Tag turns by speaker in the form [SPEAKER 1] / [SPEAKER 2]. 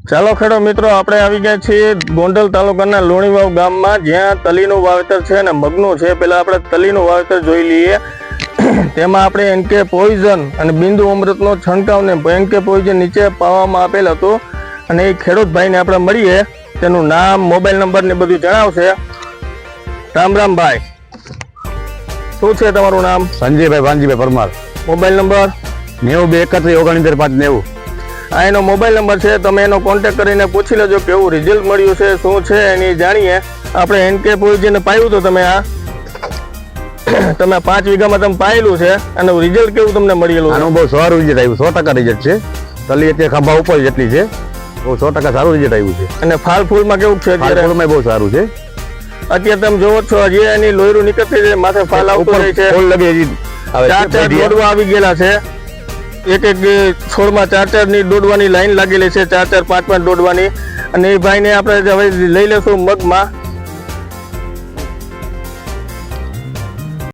[SPEAKER 1] ચાલો ખેડૂત મિત્રો, આપણે આવી ગયા છીએ ગોંડલ તાલુકાના લુણીવાવ ગામમાં, જ્યાં તલીનું વાવેતર છે અને મગનું છે. પહેલા આપણે તલીનું વાવેતર જોઈ લઈએ. તેમાં આપણે એનકે પોઈઝન અને બિંદુ અમૃતનો છંટકાવ ને એનકે પોઈઝન નીચે પાવામાં આપેલ હતું. અને એ ખેડૂત ભાઈને આપણે મળીએ, તેનું નામ, મોબાઈલ નંબર ને બધું જણાવશે. રામ રામ ભાઈ, શું છે તમારું નામ?
[SPEAKER 2] સંજયભાઈ વાનજીભાઈ પરમાર.
[SPEAKER 1] મોબાઈલ નંબર
[SPEAKER 2] 90
[SPEAKER 1] આ એનો મોબાઈલ નંબર છે. તમે એનો કોન્ટેક્ટ કરીને પૂછી લેજો કેવું રિઝલ્ટ મળ્યું છે, શું છે એની જાણીએ. આપણે એનકે પોઈઝન પાયું તો તમે 5 વીઘામાં તમે પાયેલું છે અને રિઝલ્ટ કેવું તમને મળેલું?
[SPEAKER 2] આનું બહુ સારું રિઝલ્ટ આવ્યું, 100% રિઝલ્ટ છે. તલી અત્યારે ખંભા ઉપર જેટલી છે, બહુ 100% સારું રિઝલ્ટ આવ્યું છે.
[SPEAKER 1] અને ફાલ ફૂલમાં કેવું છે?
[SPEAKER 2] ફૂલમાં બહુ સારું છે.
[SPEAKER 1] અત્યારે તમે જોવો છો, હજી એની લોયરું નીકળતી છે, માથે ફાલ આવતો રહે છે.
[SPEAKER 2] ફૂલ લગે હજી
[SPEAKER 1] ચાર દોડવા આવી ગયેલા છે. એક છોડમાં 4 ની દોડવાની લાઈન લાગેલી છે, 4 5 દોડવાની. અને એ ભાઈને આપણે હવે લઈ લેશું મગમાં.